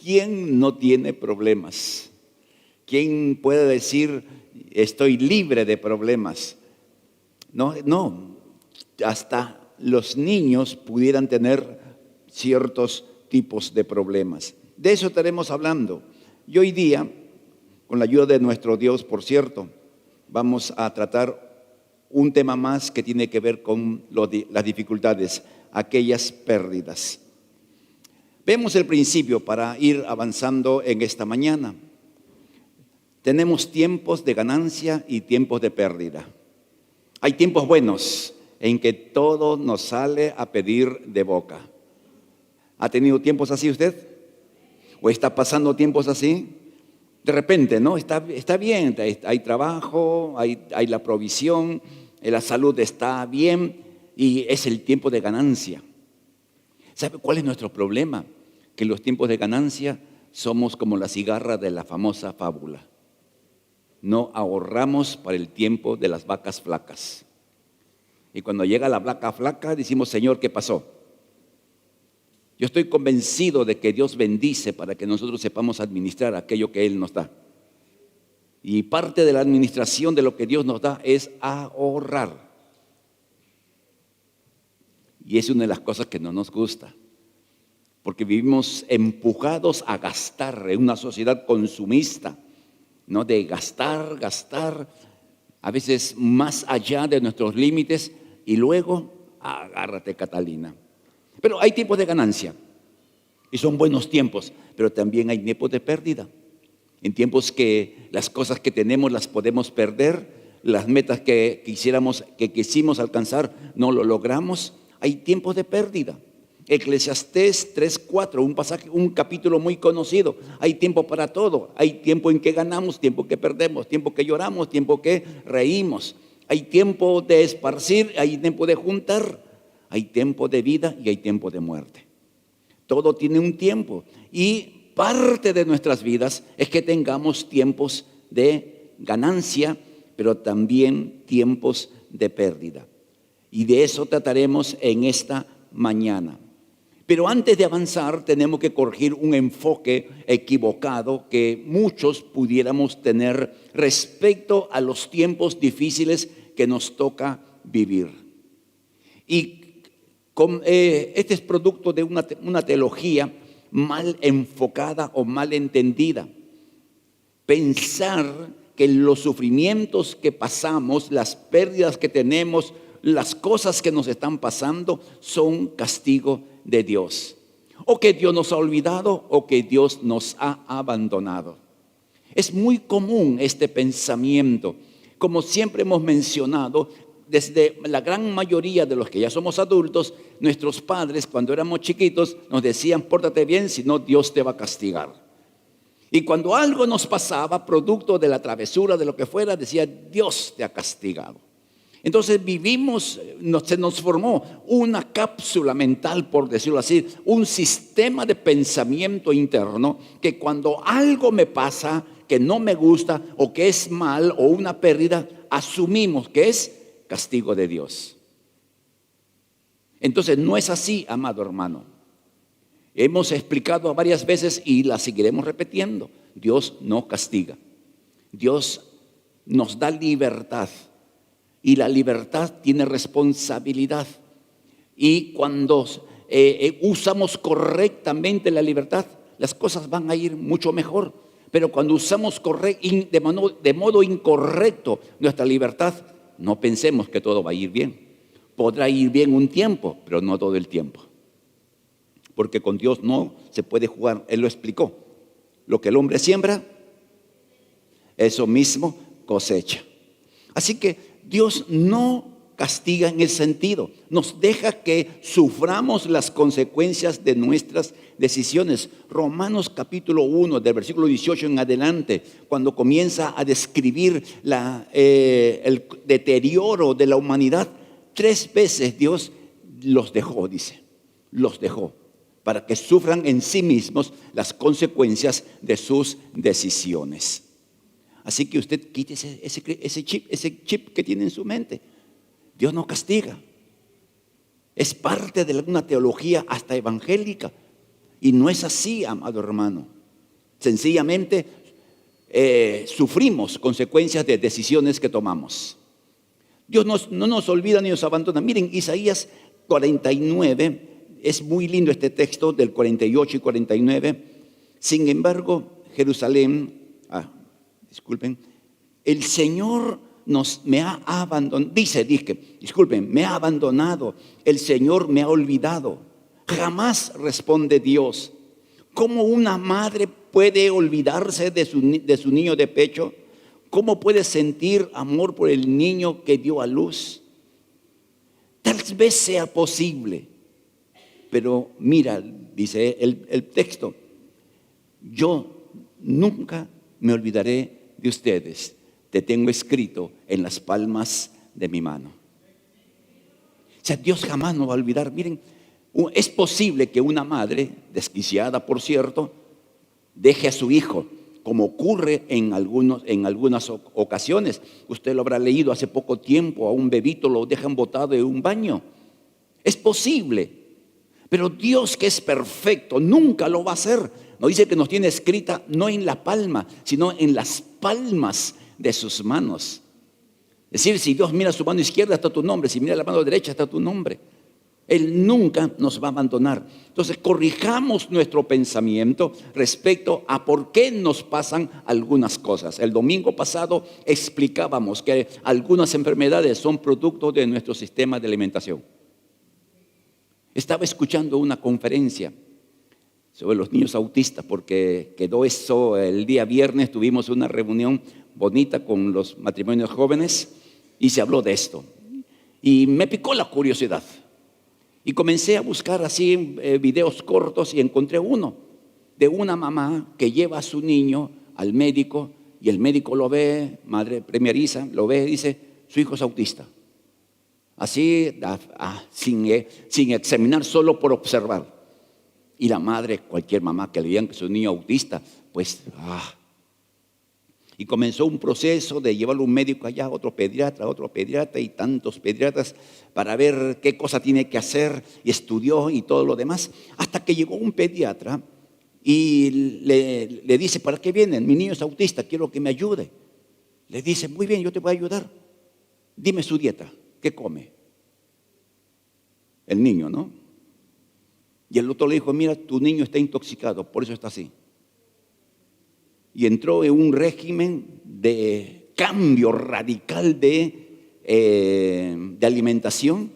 ¿Quién no tiene problemas? ¿Quién puede decir estoy libre de problemas? No, no. Hasta los niños pudieran tener ciertos tipos de problemas. De eso estaremos hablando. Y hoy día, con la ayuda de nuestro Dios, por cierto, vamos a tratar un tema más que tiene que ver con las dificultades, aquellas pérdidas. Vemos el principio para ir avanzando en esta mañana. Tenemos tiempos de ganancia y tiempos de pérdida. Hay tiempos buenos en que todo nos sale a pedir de boca. ¿Ha tenido tiempos así usted? ¿O está pasando tiempos así? De repente, ¿no? Está bien, hay trabajo, hay la provisión, la salud está bien y es el tiempo de ganancia. ¿Sabe cuál es nuestro problema? Que en los tiempos de ganancia somos como la cigarra de la famosa fábula. No ahorramos para el tiempo de las vacas flacas. Y cuando llega la vaca flaca, decimos, Señor, ¿qué pasó? Yo estoy convencido de que Dios bendice para que nosotros sepamos administrar aquello que Él nos da. Y parte de la administración de lo que Dios nos da es ahorrar. Y es una de las cosas que no nos gusta. Porque vivimos empujados a gastar en una sociedad consumista, ¿no? De gastar, a veces más allá de nuestros límites, y luego agárrate, Catalina. Pero hay tiempos de ganancia y son buenos tiempos, pero también hay tiempos de pérdida. En tiempos que las cosas que tenemos las podemos perder, las metas que quisimos alcanzar no lo logramos, hay tiempos de pérdida. Eclesiastés 3:4, un capítulo muy conocido. Hay tiempo para todo. Hay tiempo en que ganamos, tiempo que perdemos, tiempo que lloramos, tiempo que reímos. Hay tiempo de esparcir, hay tiempo de juntar, hay tiempo de vida y hay tiempo de muerte. Todo tiene un tiempo. Y parte de nuestras vidas es que tengamos tiempos de ganancia, pero también tiempos de pérdida. Y de eso trataremos en esta mañana. Pero antes de avanzar tenemos que corregir un enfoque equivocado que muchos pudiéramos tener respecto a los tiempos difíciles que nos toca vivir. Y este es producto de una teología mal enfocada o mal entendida. Pensar que los sufrimientos que pasamos, las pérdidas que tenemos, las cosas que nos están pasando son castigo de Dios, o que Dios nos ha olvidado o que Dios nos ha abandonado. Es muy común este pensamiento. Como siempre hemos mencionado, desde la gran mayoría de los que ya somos adultos, nuestros padres cuando éramos chiquitos nos decían, pórtate bien, si no Dios te va a castigar. Y cuando algo nos pasaba, producto de la travesura, de lo que fuera, decía, Dios te ha castigado. Entonces se nos formó una cápsula mental, por decirlo así, un sistema de pensamiento interno que cuando algo me pasa que no me gusta o que es mal o una pérdida, asumimos que es castigo de Dios. Entonces no es así, amado hermano. Hemos explicado varias veces y la seguiremos repitiendo. Dios no castiga. Dios nos da libertad. Y la libertad tiene responsabilidad. Y cuando usamos correctamente la libertad, las cosas van a ir mucho mejor. Pero cuando usamos de modo incorrecto nuestra libertad, no pensemos que todo va a ir bien. Podrá ir bien un tiempo, pero no todo el tiempo. Porque con Dios no se puede jugar. Él lo explicó. Lo que el hombre siembra, eso mismo cosecha. Así que Dios no castiga en ese sentido. Nos deja que suframos las consecuencias de nuestras decisiones. Romanos capítulo 1, del versículo 18 en adelante, cuando comienza a describir el deterioro de la humanidad, 3 veces Dios los dejó, dice, los dejó, para que sufran en sí mismos las consecuencias de sus decisiones. Así que usted quite ese chip que tiene en su mente. Dios no castiga. Es parte de una teología hasta evangélica. Y no es así, amado hermano. Sencillamente sufrimos consecuencias de decisiones que tomamos. Dios no nos olvida ni nos abandona. Miren, Isaías 49, es muy lindo este texto del 48 y 49. Sin embargo, Jerusalén, disculpen, el Señor me ha abandonado, me ha abandonado, el Señor me ha olvidado. Jamás responde Dios. ¿Cómo una madre puede olvidarse de su niño de pecho? ¿Cómo puede sentir amor por el niño que dio a luz? Tal vez sea posible, pero mira, dice el texto, yo nunca me olvidaré de ustedes. Te tengo escrito en las palmas de mi mano. O sea, Dios jamás nos va a olvidar. Miren, es posible que una madre, desquiciada por cierto, deje a su hijo, como ocurre en algunas ocasiones. Usted lo habrá leído hace poco tiempo, a un bebito lo dejan botado en un baño. Es posible, pero Dios, que es perfecto, nunca lo va a hacer. Nos dice que nos tiene escrita no en la palma, sino en las palmas de sus manos. Es decir, si Dios mira su mano izquierda está tu nombre, si mira la mano derecha está tu nombre. Él nunca nos va a abandonar. Entonces, corrijamos nuestro pensamiento respecto a por qué nos pasan algunas cosas. El domingo pasado explicábamos que algunas enfermedades son producto de nuestro sistema de alimentación. Estaba escuchando una conferencia sobre los niños autistas, porque quedó eso el día viernes. Tuvimos una reunión bonita con los matrimonios jóvenes y se habló de esto. Y me picó la curiosidad. Y comencé a buscar así videos cortos y encontré uno de una mamá que lleva a su niño al médico y el médico lo ve, madre primeriza, lo ve y dice, su hijo es autista. Así, sin examinar, solo por observar. Y la madre, cualquier mamá que le digan que su niño es autista, pues, Y comenzó un proceso de llevarlo a un médico allá, otro pediatra y tantos pediatras para ver qué cosa tiene que hacer, y estudió y todo lo demás, hasta que llegó un pediatra y le dice, ¿para qué vienen? Mi niño es autista, quiero que me ayude. Le dice, muy bien, yo te voy a ayudar. Dime su dieta, ¿qué come? El niño, ¿no? Y el otro le dijo, mira, tu niño está intoxicado, por eso está así. Y entró en un régimen de cambio radical de alimentación.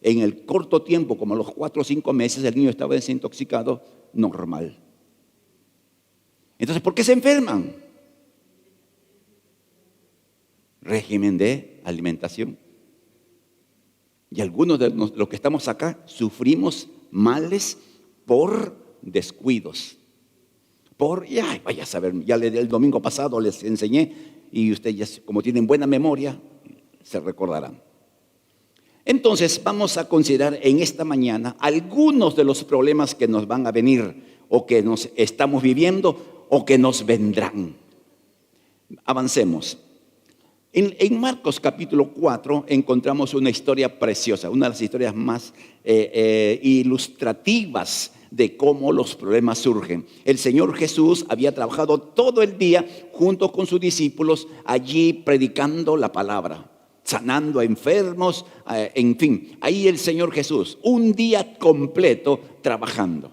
En el corto tiempo, como a los 4 o 5 meses, el niño estaba desintoxicado normal. Entonces, ¿por qué se enferman? Régimen de alimentación. Y algunos de los que estamos acá sufrimos males por descuidos. Vaya a saber, ya el domingo pasado les enseñé y ustedes, como tienen buena memoria, se recordarán. Entonces vamos a considerar en esta mañana algunos de los problemas que nos van a venir o que nos estamos viviendo o que nos vendrán. Avancemos. En Marcos capítulo 4 encontramos una historia preciosa, una de las historias más ilustrativas de cómo los problemas surgen. El Señor Jesús había trabajado todo el día junto con sus discípulos allí predicando la palabra, sanando a enfermos, en fin, ahí el Señor Jesús, un día completo trabajando.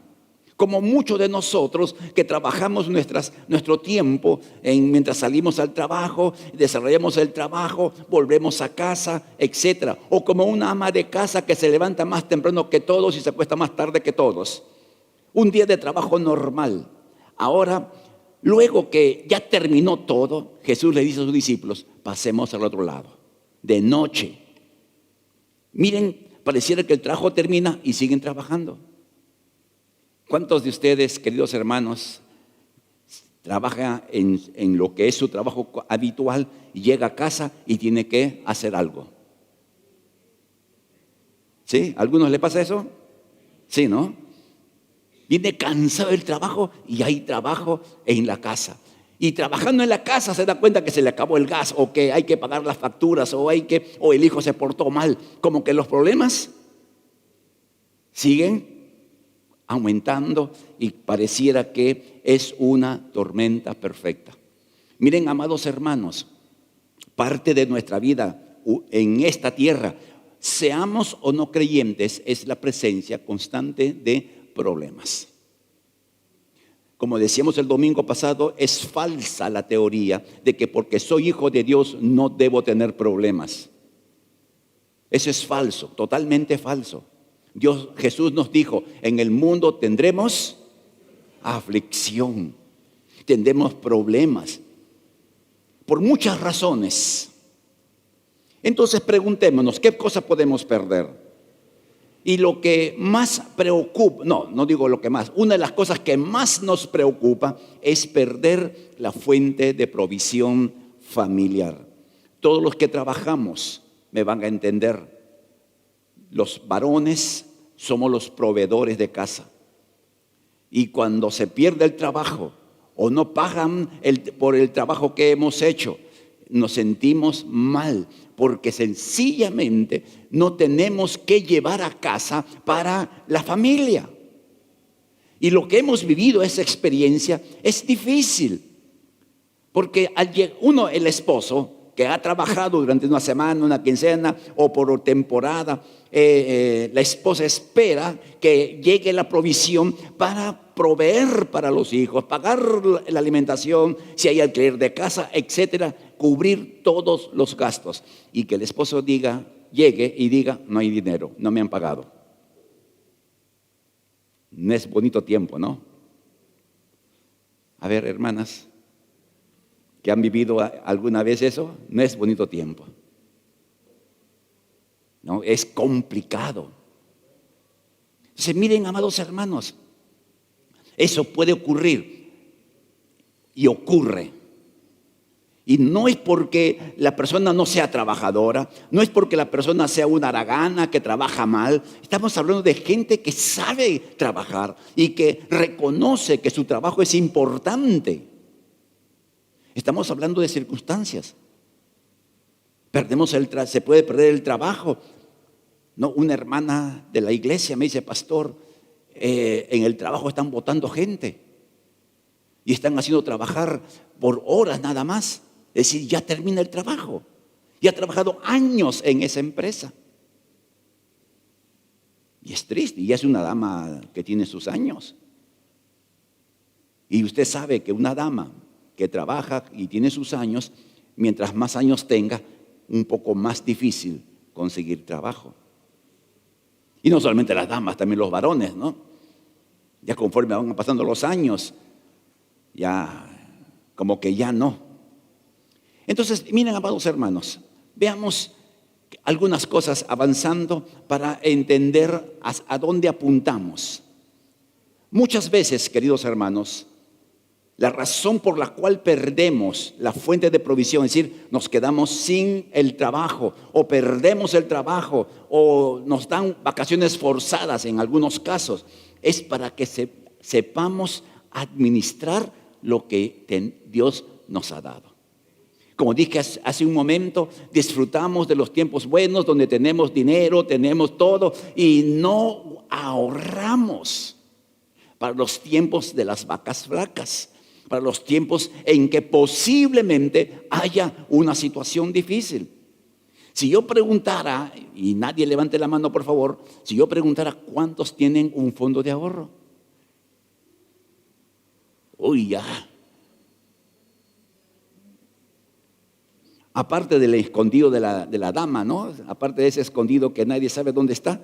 Como muchos de nosotros que trabajamos nuestro tiempo mientras salimos al trabajo, desarrollamos el trabajo, volvemos a casa, etc. O como una ama de casa que se levanta más temprano que todos y se acuesta más tarde que todos. Un día de trabajo normal. Ahora, luego que ya terminó todo, Jesús le dice a sus discípulos, pasemos al otro lado, de noche. Miren, pareciera que el trabajo termina y siguen trabajando. ¿Cuántos de ustedes, queridos hermanos, trabaja en lo que es su trabajo habitual y llega a casa y tiene que hacer algo? ¿Sí? ¿A algunos le pasa eso? Sí, ¿no? Viene cansado del trabajo y hay trabajo en la casa. Y trabajando en la casa se da cuenta que se le acabó el gas o que hay que pagar las facturas o el hijo se portó mal. Como que los problemas siguen aumentando y pareciera que es una tormenta perfecta. Miren, amados hermanos, parte de nuestra vida en esta tierra, seamos o no creyentes, es la presencia constante de problemas. Como decíamos el domingo pasado, es falsa la teoría de que porque soy hijo de Dios no debo tener problemas. Eso es falso, totalmente falso. Jesús nos dijo, en el mundo tendremos aflicción, tendremos problemas, por muchas razones. Entonces preguntémonos, ¿qué cosa podemos perder? Y lo que más preocupa, no digo lo que más, una de las cosas que más nos preocupa es perder la fuente de provisión familiar. Todos los que trabajamos me van a entender. Los varones somos los proveedores de casa. Y cuando se pierde el trabajo o no pagan por el trabajo que hemos hecho, nos sentimos mal, porque sencillamente no tenemos que llevar a casa para la familia. Y lo que hemos vivido, esa experiencia, es difícil. Porque el esposo que ha trabajado durante una semana, una quincena o por temporada, la esposa espera que llegue la provisión para proveer para los hijos, pagar la alimentación, si hay alquiler de casa, etcétera, cubrir todos los gastos. Y que el esposo llegue y diga, no hay dinero, no me han pagado. No es bonito tiempo, ¿no? A ver, hermanas, que han vivido alguna vez eso, no es bonito tiempo. No, es complicado. Entonces, miren, amados hermanos, eso puede ocurrir y ocurre. Y no es porque la persona no sea trabajadora, no es porque la persona sea una haragana que trabaja mal. Estamos hablando de gente que sabe trabajar y que reconoce que su trabajo es importante. Estamos hablando de circunstancias. Se puede perder el trabajo. No, una hermana de la iglesia me dice, pastor, en el trabajo están botando gente y están haciendo trabajar por horas nada más. Es decir, ya termina el trabajo. Y ha trabajado años en esa empresa. Y es triste, y es una dama que tiene sus años. Y usted sabe que una dama que trabaja y tiene sus años, mientras más años tenga, un poco más difícil conseguir trabajo. Y no solamente las damas, también los varones, ¿no? Ya conforme van pasando los años, ya como que ya no. Entonces, miren, amados hermanos, veamos algunas cosas avanzando para entender a dónde apuntamos. Muchas veces, queridos hermanos, la razón por la cual perdemos la fuente de provisión, es decir, nos quedamos sin el trabajo o perdemos el trabajo o nos dan vacaciones forzadas en algunos casos, es para que sepamos administrar lo que Dios nos ha dado. Como dije hace un momento, disfrutamos de los tiempos buenos donde tenemos dinero, tenemos todo y no ahorramos para los tiempos de las vacas flacas, para los tiempos en que posiblemente haya una situación difícil. Si yo preguntara, y nadie levante la mano por favor, si yo preguntara cuántos tienen un fondo de ahorro. Uy, ya. Aparte del escondido de la dama, ¿no? Aparte de ese escondido que nadie sabe dónde está.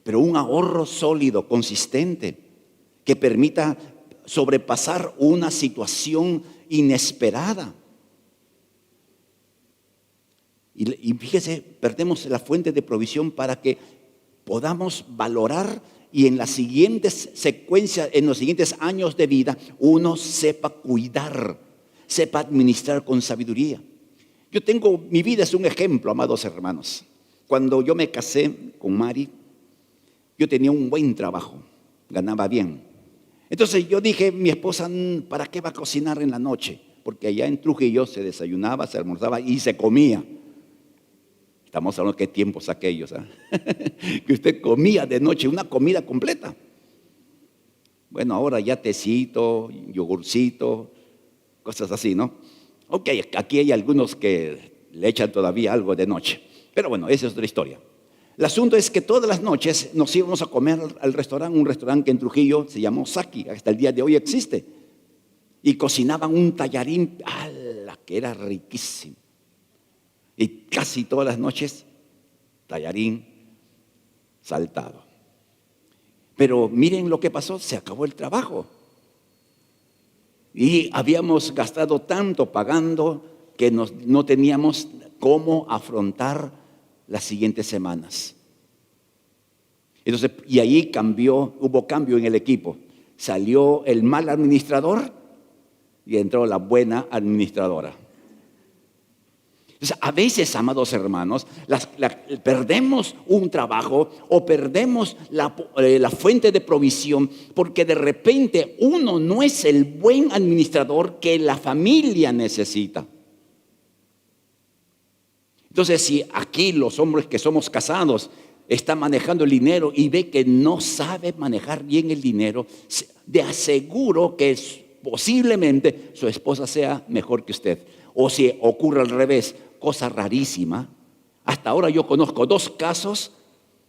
Pero un ahorro sólido, consistente, que permita sobrepasar una situación inesperada. Y fíjese, perdemos la fuente de provisión para que podamos valorar y en las siguientes secuencias, en los siguientes años de vida, uno sepa cuidar, sepa administrar con sabiduría. Mi vida es un ejemplo, amados hermanos. Cuando yo me casé con Mari, yo tenía un buen trabajo, ganaba bien. Entonces yo dije, mi esposa, ¿para qué va a cocinar en la noche? Porque allá en Trujillo se desayunaba, se almorzaba y se comía. Estamos hablando de qué tiempos aquellos, ¿ah? Que usted comía de noche una comida completa. Bueno, ahora ya tecito, yogurcito, cosas así, ¿no? Ok, aquí hay algunos que le echan todavía algo de noche. Pero bueno, esa es otra historia. El asunto es que todas las noches nos íbamos a comer al restaurante, un restaurante que en Trujillo se llamó Saki, hasta el día de hoy existe. Y cocinaban un tallarín, ¡ala!, que era riquísimo. Y casi todas las noches, tallarín saltado. Pero miren lo que pasó, se acabó el trabajo. Y habíamos gastado tanto pagando que no teníamos cómo afrontar las siguientes semanas. Entonces, y ahí hubo cambio en el equipo. Salió el mal administrador y entró la buena administradora. Entonces, a veces, amados hermanos, perdemos un trabajo o perdemos la fuente de provisión porque de repente uno no es el buen administrador que la familia necesita. Entonces, si aquí los hombres que somos casados están manejando el dinero y ve que no sabe manejar bien el dinero, de aseguro que posiblemente su esposa sea mejor que usted. O si ocurre al revés, cosa rarísima. Hasta ahora yo conozco 2 casos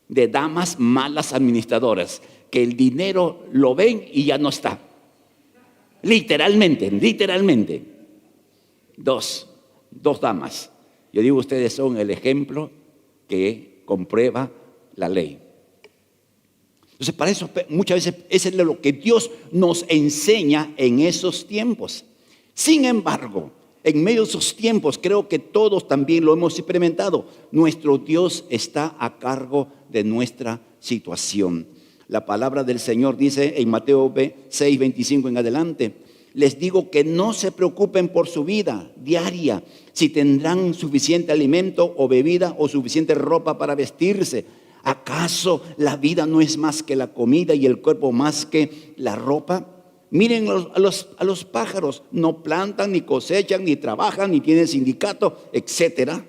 de damas malas administradoras, que el dinero lo ven y ya no está. Literalmente. 2 damas. Yo digo, ustedes son el ejemplo que comprueba la ley. Entonces, para eso muchas veces eso es lo que Dios nos enseña en esos tiempos. Sin embargo, en medio de esos tiempos, creo que todos también lo hemos experimentado. Nuestro Dios está a cargo de nuestra situación. La palabra del Señor dice en Mateo 6:25 en adelante: les digo que no se preocupen por su vida diaria, si tendrán suficiente alimento o bebida o suficiente ropa para vestirse. ¿Acaso la vida no es más que la comida y el cuerpo más que la ropa? Miren a los pájaros, no plantan, ni cosechan, ni trabajan, ni tienen sindicato, etcétera,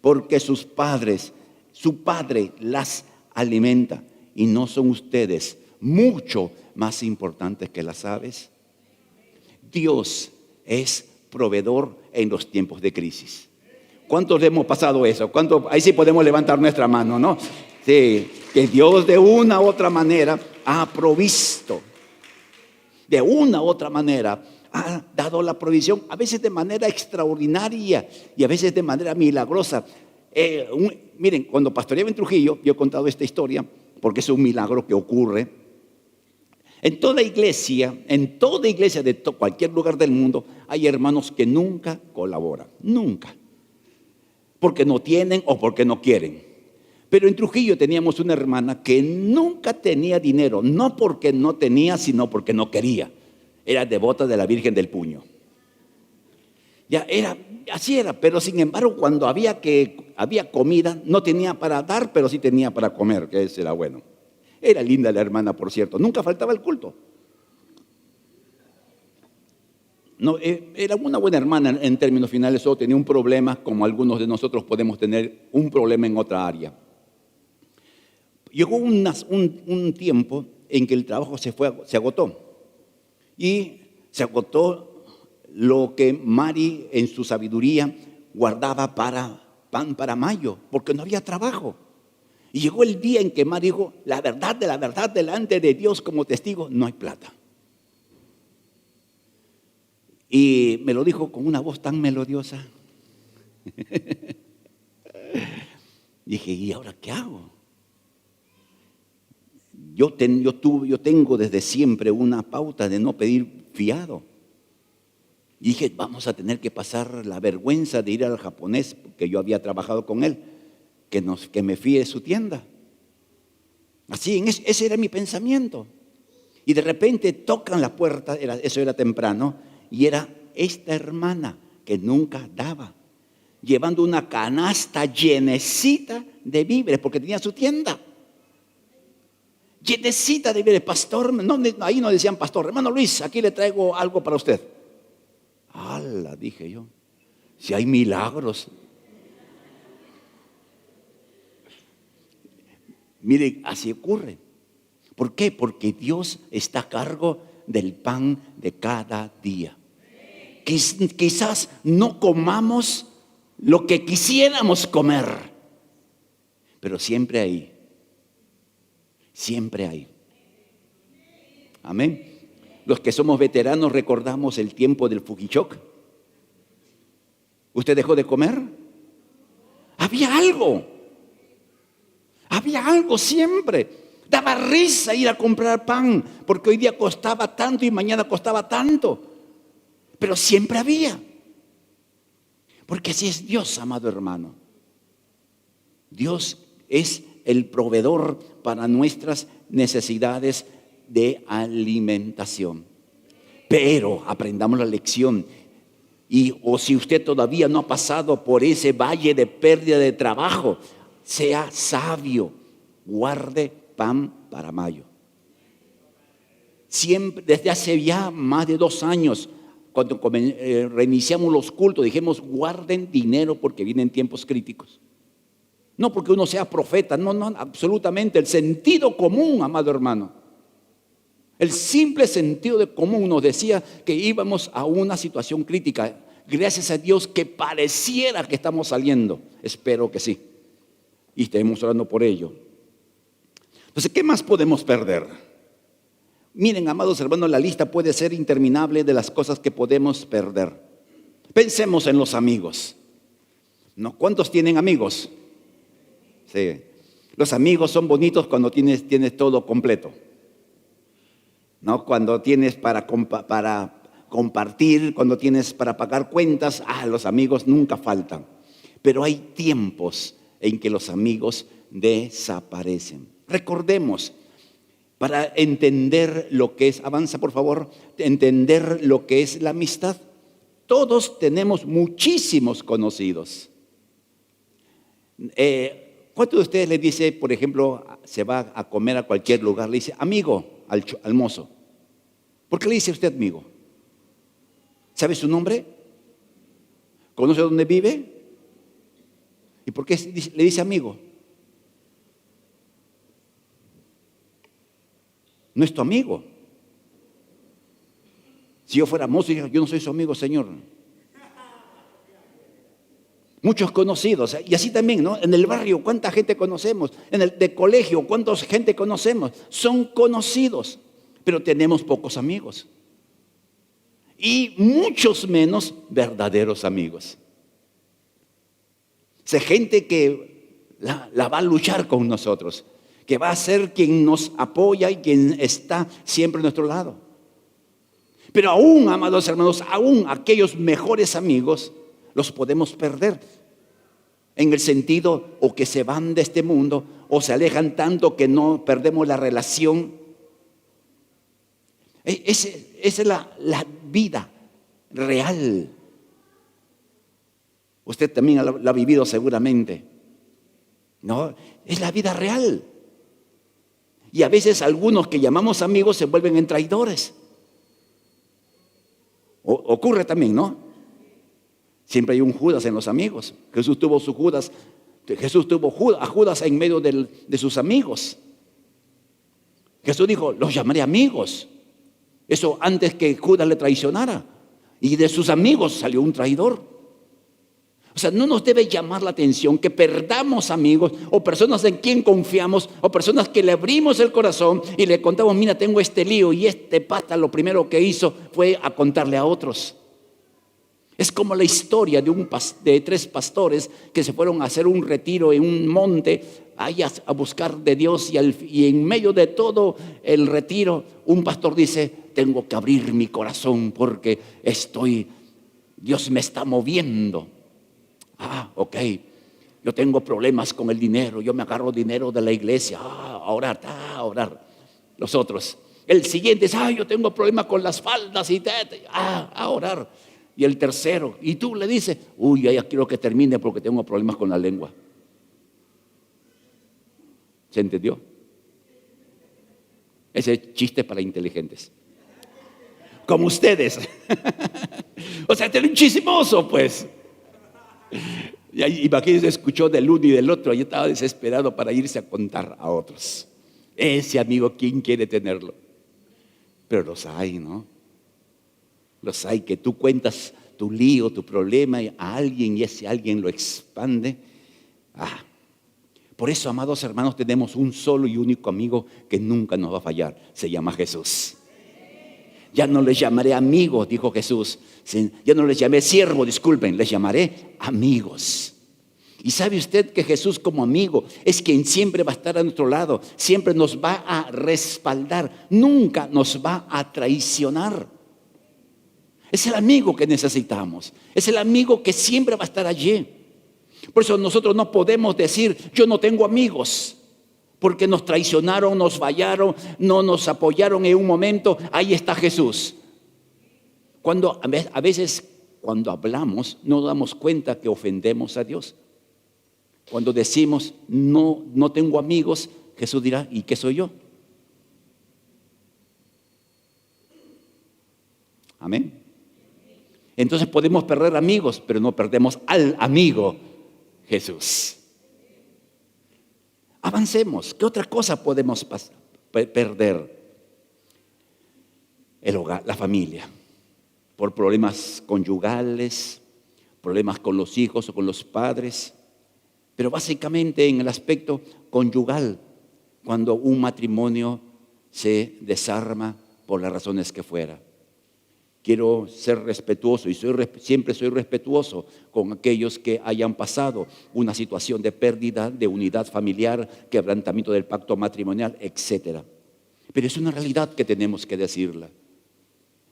porque su padre las alimenta. ¿Y no son ustedes mucho más importantes que las aves? Dios es proveedor en los tiempos de crisis. ¿Cuántos hemos pasado eso? Ahí sí podemos levantar nuestra mano, ¿no? Sí, que Dios de una u otra manera ha provisto. De una u otra manera ha dado la provisión, a veces de manera extraordinaria y a veces de manera milagrosa. Miren, cuando pastoreaba en Trujillo, yo he contado esta historia porque es un milagro que ocurre. En toda iglesia de cualquier lugar del mundo, hay hermanos que nunca colaboran, nunca. Porque no tienen o porque no quieren. Pero en Trujillo teníamos una hermana que nunca tenía dinero, no porque no tenía, sino porque no quería. Era devota de la Virgen del Puño. Así era, pero sin embargo cuando había comida, no tenía para dar, pero sí tenía para comer, que eso era bueno. Era linda la hermana, por cierto, nunca faltaba el culto. No, era una buena hermana en términos finales, solo tenía un problema, como algunos de nosotros podemos tener un problema en otra área. Llegó un tiempo en que el trabajo se agotó. Y se agotó lo que Mari en su sabiduría guardaba para pan para mayo, porque no había trabajo. Y llegó el día en que Mari dijo, la verdad delante de Dios como testigo, no hay plata. Y me lo dijo con una voz tan melodiosa. Dije, ¿y ahora qué hago? Yo tengo desde siempre una pauta de no pedir fiado. Y dije, vamos a tener que pasar la vergüenza de ir al japonés, porque yo había trabajado con él, que me fíe su tienda. Así, ese era mi pensamiento. Y de repente tocan la puerta, eso era temprano, y era esta hermana que nunca daba, llevando una canasta llenecita de víveres, porque tenía su tienda. Llenecita de víveres. Pastor, ahí no decían pastor, hermano Luis, aquí le traigo algo para usted. ¡Hala!, dije yo, si hay milagros. Mire, así ocurre. ¿Por qué? Porque Dios está a cargo del pan de cada día. Quizás no comamos lo que quisiéramos comer, pero siempre hay. Siempre hay. Amén. Los que somos veteranos recordamos el tiempo del Fukichok. ¿Usted dejó de comer? Había algo. Había algo siempre. Daba risa ir a comprar pan, porque hoy día costaba tanto y mañana costaba tanto. Pero siempre había. Porque así es Dios, amado hermano. Dios es el proveedor para nuestras necesidades de alimentación. Pero aprendamos la lección. O si usted todavía no ha pasado por ese valle de pérdida de trabajo, sea sabio, guarde pan para mayo. Siempre, desde hace ya más de 2 años, cuando reiniciamos los cultos, dijimos: guarden dinero porque vienen tiempos críticos. No porque uno sea profeta, no, absolutamente. El sentido común, amado hermano. El simple sentido de común nos decía que íbamos a una situación crítica. Gracias a Dios que pareciera que estamos saliendo. Espero que sí. Y estemos orando por ello. Entonces, ¿qué más podemos perder? Miren, amados hermanos, la lista puede ser interminable de las cosas que podemos perder. Pensemos en los amigos. ¿No? ¿Cuántos tienen amigos? Sí. Los amigos son bonitos cuando tienes todo completo. ¿No? Cuando tienes para compartir, cuando tienes para pagar cuentas, los amigos nunca faltan. Pero hay tiempos en que los amigos desaparecen. Recordemos, para entender lo que es, avanza por favor, entender lo que es la amistad. Todos tenemos muchísimos conocidos. ¿Cuántos de ustedes le dice, por ejemplo, se va a comer a cualquier lugar, le dice amigo al mozo? ¿Por qué le dice usted amigo? ¿Sabe su nombre? ¿Conoce dónde vive? ¿Y por qué le dice amigo? No es tu amigo. Si yo fuera mozo, yo no soy su amigo, Señor. Muchos conocidos, y así también, ¿no? En el barrio, ¿cuánta gente conocemos? En el de colegio, ¿cuánta gente conocemos? Son conocidos, pero tenemos pocos amigos. Y muchos menos verdaderos amigos. O sea, gente que la va a luchar con nosotros, que va a ser quien nos apoya y quien está siempre a nuestro lado. Pero aún, amados hermanos, aún aquellos mejores amigos los podemos perder, en el sentido o que se van de este mundo o se alejan tanto que no perdemos la relación. Esa es la vida real. Usted también la ha vivido seguramente, ¿no? Es la vida real. Y a veces algunos que llamamos amigos se vuelven en traidores. Ocurre también, ¿no? Siempre hay un Judas en los amigos. Jesús tuvo a Judas en medio de sus amigos. Jesús dijo: los llamaré amigos. Eso antes que Judas le traicionara. Y de sus amigos salió un traidor. O sea, no nos debe llamar la atención que perdamos amigos o personas en quien confiamos o personas que le abrimos el corazón y le contamos: mira, tengo este lío, y este pata lo primero que hizo fue a contarle a otros. Es como la historia de 3 pastores que se fueron a hacer un retiro en un monte a buscar de Dios, y en medio de todo el retiro un pastor dice: tengo que abrir mi corazón porque Dios me está moviendo. Ok, yo tengo problemas con el dinero, yo me agarro dinero de la iglesia, a orar. Los otros, el siguiente es: yo tengo problemas con las faldas y a orar. Y el tercero, y tú le dices: ya quiero que termine porque tengo problemas con la lengua. ¿Se entendió? Ese chiste para inteligentes, como ustedes. O sea, te un chismoso, pues. Y ahí, imagínense, escuchó del uno y del otro, y estaba desesperado para irse a contar a otros. Ese amigo, ¿quién quiere tenerlo? Pero los hay, ¿no? Los hay que tú cuentas tu lío, tu problema a alguien y ese alguien lo expande. Por eso, amados hermanos, tenemos un solo y único amigo que nunca nos va a fallar. Se llama Jesús. Ya no les llamaré amigos, dijo Jesús. Ya no les llamé siervo, disculpen, les llamaré amigos. Y sabe usted que Jesús como amigo es quien siempre va a estar a nuestro lado, siempre nos va a respaldar, nunca nos va a traicionar. Es el amigo que necesitamos, es el amigo que siempre va a estar allí. Por eso nosotros no podemos decir, yo no tengo amigos, porque nos traicionaron, nos fallaron, no nos apoyaron en un momento. Ahí está Jesús. A veces cuando hablamos no damos cuenta que ofendemos a Dios. Cuando decimos no tengo amigos, Jesús dirá, ¿y qué soy yo? Amén. Entonces podemos perder amigos, pero no perdemos al amigo Jesús. Avancemos. ¿Qué otra cosa podemos perder? El hogar, la familia, por problemas conyugales, problemas con los hijos o con los padres, pero básicamente en el aspecto conyugal, cuando un matrimonio se desarma por las razones que fuera. Quiero ser respetuoso y siempre soy respetuoso con aquellos que hayan pasado una situación de pérdida, de unidad familiar, quebrantamiento del pacto matrimonial, etc. Pero es una realidad que tenemos que decirla.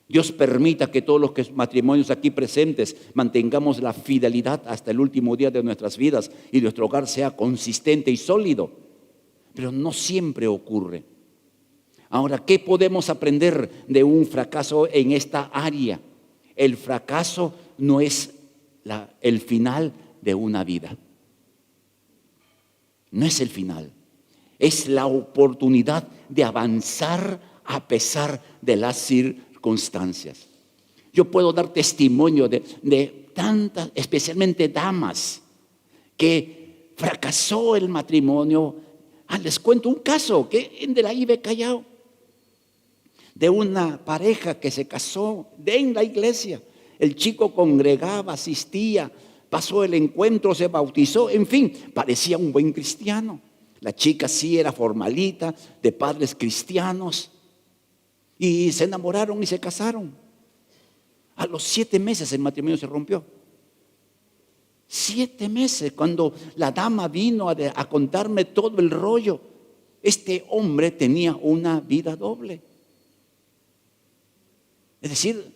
Dios permita que todos los matrimonios aquí presentes mantengamos la fidelidad hasta el último día de nuestras vidas y nuestro hogar sea consistente y sólido. Pero no siempre ocurre. Ahora, ¿qué podemos aprender de un fracaso en esta área? El fracaso no es el final de una vida. No es el final. Es la oportunidad de avanzar a pesar de las circunstancias. Yo puedo dar testimonio de tantas, especialmente damas, que fracasó el matrimonio. Les cuento un caso de la IBE Callao, de una pareja que se casó en la iglesia. El chico congregaba, asistía, pasó el encuentro, se bautizó, en fin, parecía un buen cristiano. La chica sí era formalita, de padres cristianos, y se enamoraron y se casaron. A los 7 meses el matrimonio se rompió. 7 meses, cuando la dama vino a contarme todo el rollo. Este hombre tenía una vida doble. Es decir,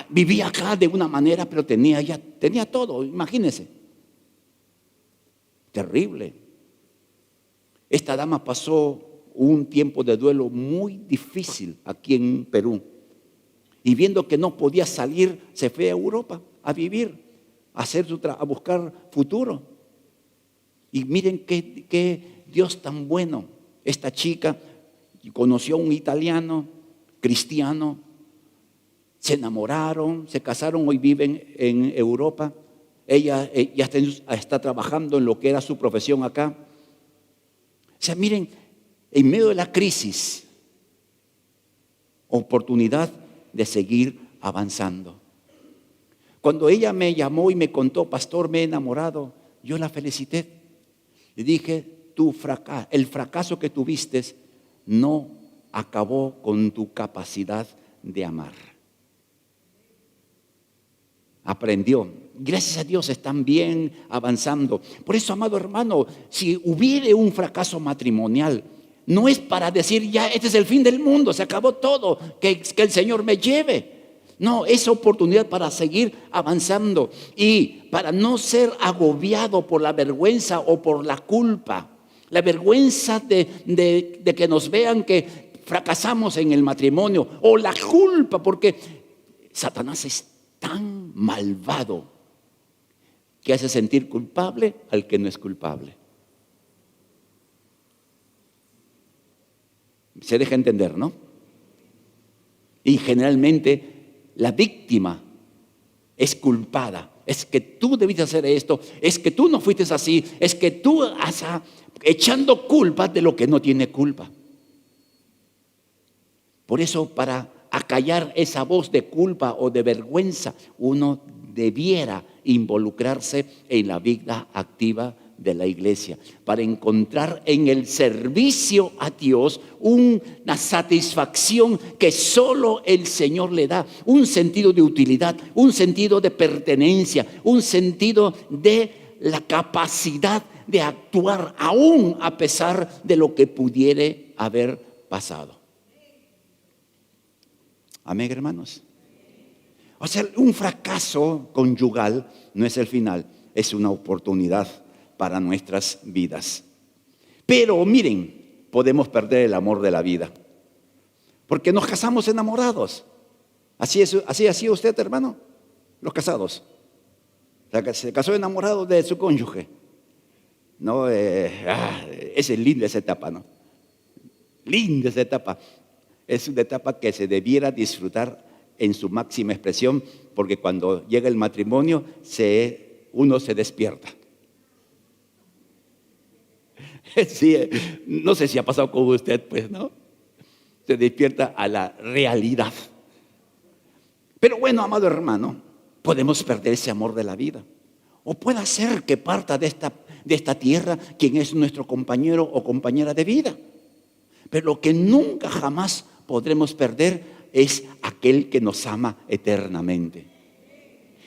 vivía acá de una manera, pero tenía todo, imagínense. Terrible. Esta dama pasó un tiempo de duelo muy difícil aquí en Perú. Y viendo que no podía salir, se fue a Europa a vivir, a buscar futuro. Y miren qué Dios tan bueno. Esta chica conoció a un italiano, cristiano, se enamoraron, se casaron, hoy viven en Europa. Ella ya está trabajando en lo que era su profesión acá. O sea, miren, en medio de la crisis, oportunidad de seguir avanzando. Cuando ella me llamó y me contó, pastor, me he enamorado, yo la felicité. Le dije, el fracaso que tuviste no acabó con tu capacidad de amar. Aprendió. Gracias a Dios están bien avanzando. Por eso, amado hermano, si hubiere un fracaso matrimonial, no es para decir ya este es el fin del mundo, se acabó todo, que el Señor me lleve. No, es oportunidad para seguir avanzando y para no ser agobiado por la vergüenza o por la culpa. La vergüenza de que nos vean que fracasamos en el matrimonio, o la culpa, porque Satanás es tan malvado que hace sentir culpable al que no es culpable. Se deja entender, ¿no? Y generalmente la víctima es culpada es que tú debiste hacer esto, es que tú no fuiste así, es que tú echando culpa de lo que no tiene culpa. Por eso, para acallar esa voz de culpa o de vergüenza, uno debiera involucrarse en la vida activa de la iglesia, para encontrar en el servicio a Dios una satisfacción que solo el Señor le da, un sentido de utilidad, un sentido de pertenencia, un sentido de la capacidad de actuar aún a pesar de lo que pudiere haber pasado. Amén, hermanos. O sea, un fracaso conyugal no es el final, es una oportunidad para nuestras vidas. Pero miren, podemos perder el amor de la vida, porque nos casamos enamorados. Así ha sido usted, hermano, los casados. Se casó enamorado de su cónyuge. No, es linda esa etapa, ¿no? Linda esa etapa. Es una etapa que se debiera disfrutar en su máxima expresión, porque cuando llega el matrimonio, uno se despierta. Sí, no sé si ha pasado con usted, pues, ¿no? Se despierta a la realidad. Pero bueno, amado hermano, podemos perder ese amor de la vida. O puede ser que parta de esta tierra quien es nuestro compañero o compañera de vida. Pero lo que nunca jamás podremos perder es aquel que nos ama eternamente.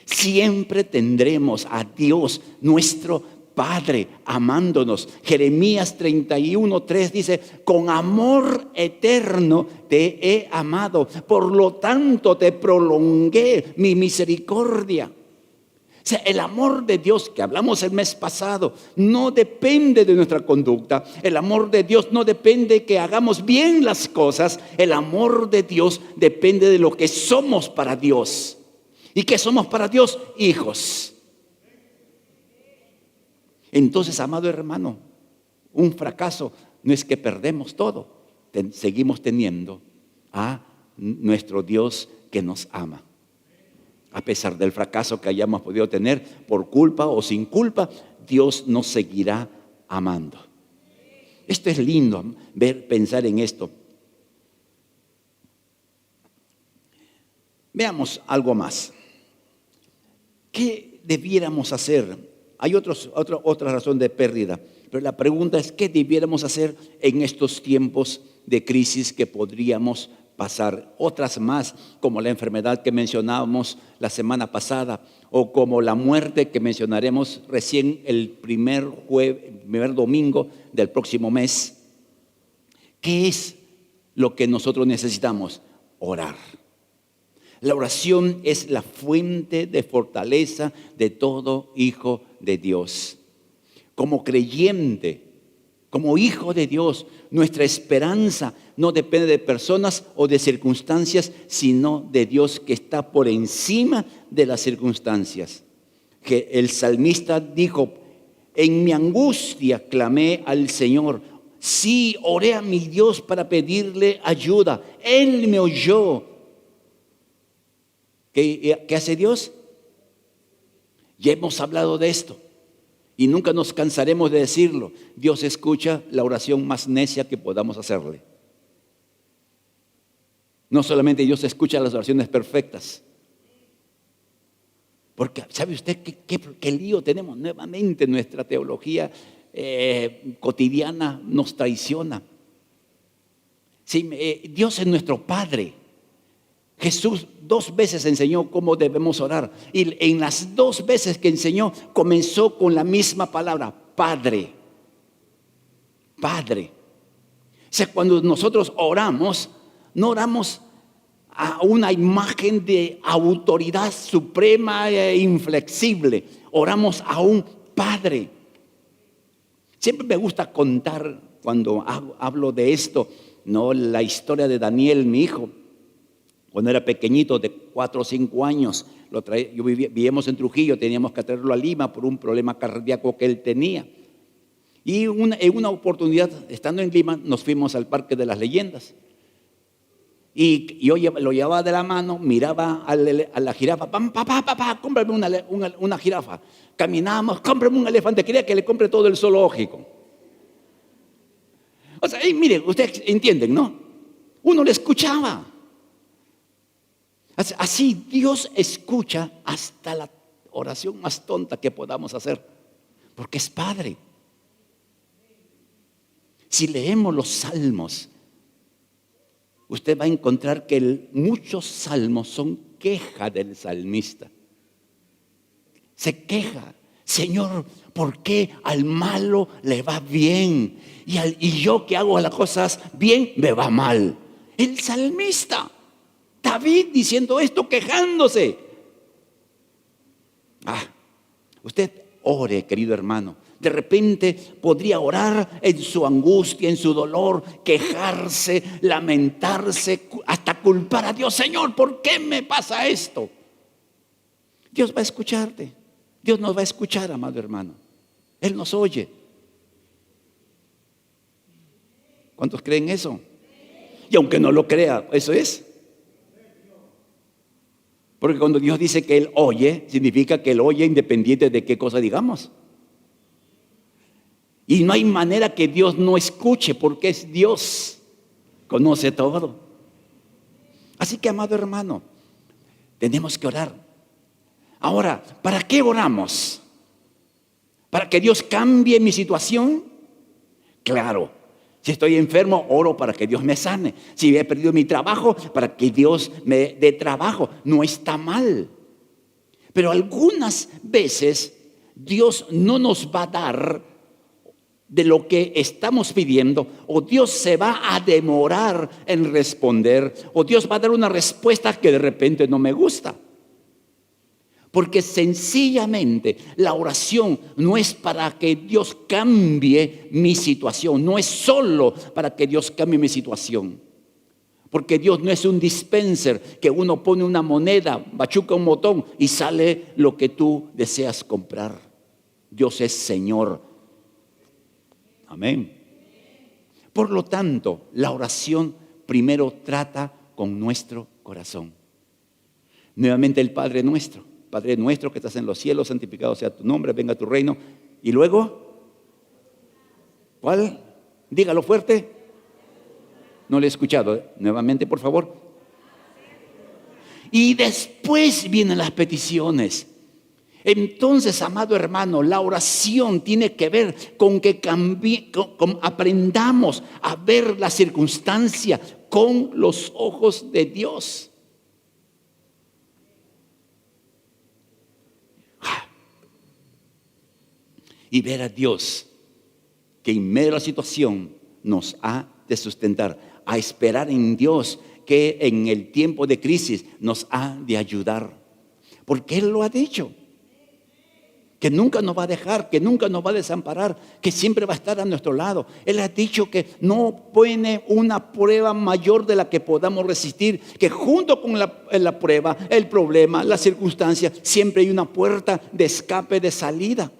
Siempre tendremos a Dios, nuestro Padre, amándonos. Jeremías 31:3 dice: con amor eterno te he amado, por lo tanto te prolongué mi misericordia. O sea, el amor de Dios que hablamos el mes pasado no depende de nuestra conducta. El amor de Dios no depende de que hagamos bien las cosas. El amor de Dios depende de lo que somos para Dios. ¿Y qué somos para Dios? Hijos. Entonces, amado hermano, un fracaso no es que perdemos todo. Seguimos teniendo a nuestro Dios que nos ama. A pesar del fracaso que hayamos podido tener por culpa o sin culpa, Dios nos seguirá amando. Esto es lindo, pensar en esto. Veamos algo más. ¿Qué debiéramos hacer? Hay otra razón de pérdida, pero la pregunta es: ¿qué debiéramos hacer en estos tiempos de crisis que podríamos pasar? Otras más, como la enfermedad que mencionábamos la semana pasada, o como la muerte que mencionaremos recién el primer domingo del próximo mes. ¿Qué es lo que nosotros necesitamos? Orar. La oración es la fuente de fortaleza de todo hijo de Dios. Como creyente, como hijo de Dios, nuestra esperanza no depende de personas o de circunstancias, sino de Dios que está por encima de las circunstancias. Que el salmista dijo: en mi angustia clamé al Señor. Sí, oré a mi Dios para pedirle ayuda. Él me oyó. ¿Qué hace Dios? Ya hemos hablado de esto y nunca nos cansaremos de decirlo. Dios escucha la oración más necia que podamos hacerle. No solamente Dios escucha las oraciones perfectas, porque ¿sabe usted qué lío tenemos? Nuevamente nuestra teología cotidiana nos traiciona. Sí, Dios es nuestro Padre. Jesús 2 veces enseñó cómo debemos orar, y en las 2 veces que enseñó comenzó con la misma palabra: Padre. Padre. O sea, cuando nosotros oramos, no oramos a una imagen de autoridad suprema e inflexible, oramos a un Padre. Siempre me gusta contar, cuando hablo de esto, ¿no?, la historia de Daniel, mi hijo. Cuando era pequeñito, de 4 o 5 años, vivíamos en Trujillo, teníamos que traerlo a Lima por un problema cardíaco que él tenía. Y en una oportunidad, estando en Lima, nos fuimos al Parque de las Leyendas. Y yo lo llevaba de la mano, miraba a la jirafa. Papá, cómprame una jirafa. Caminábamos, cómprame un elefante. Quería que le compre todo el zoológico. O sea, mire, ustedes entienden, ¿no? Uno le escuchaba. Así Dios escucha hasta la oración más tonta que podamos hacer, porque es Padre. Si leemos los salmos, usted va a encontrar que muchos salmos son queja del salmista. Se queja: Señor, ¿por qué al malo le va bien? Y yo que hago las cosas bien, me va mal. El salmista David diciendo esto, quejándose. Usted ore, querido hermano. De repente podría orar en su angustia, en su dolor, quejarse, lamentarse, hasta culpar a Dios. Señor, ¿por qué me pasa esto? Dios va a escucharte. Dios nos va a escuchar, amado hermano. Él nos oye. ¿Cuántos creen eso? Y aunque no lo crea, eso es. Porque cuando Dios dice que Él oye, significa que Él oye independiente de qué cosa digamos. Y no hay manera que Dios no escuche, porque es Dios, conoce todo. Así que, amado hermano, tenemos que orar. Ahora, ¿para qué oramos? ¿Para que Dios cambie mi situación? Claro. Si estoy enfermo, oro para que Dios me sane. Si he perdido mi trabajo, para que Dios me dé trabajo. No está mal. Pero algunas veces Dios no nos va a dar de lo que estamos pidiendo, o Dios se va a demorar en responder, o Dios va a dar una respuesta que de repente no me gusta. Porque sencillamente la oración no es para que Dios cambie mi situación, no es solo para que Dios cambie mi situación. Porque Dios no es un dispenser que uno pone una moneda, machuca un botón y sale lo que tú deseas comprar. Dios es Señor. Amén. Por lo tanto, la oración primero trata con nuestro corazón. Nuevamente el Padre nuestro. Padre nuestro que estás en los cielos, santificado sea tu nombre, venga tu reino. Y luego, ¿cuál? Dígalo fuerte. No le he escuchado. Nuevamente, por favor. Y después vienen las peticiones. Entonces, amado hermano, la oración tiene que ver con que aprendamos a ver la circunstancia con los ojos de Dios. Y ver a Dios que en medio de la situación nos ha de sustentar, a esperar en Dios que en el tiempo de crisis nos ha de ayudar, porque Él lo ha dicho, que nunca nos va a dejar, que nunca nos va a desamparar, que siempre va a estar a nuestro lado. Él ha dicho que no pone una prueba mayor de la que podamos resistir, que junto con la prueba, el problema, la circunstancia, siempre hay una puerta de escape, de salida.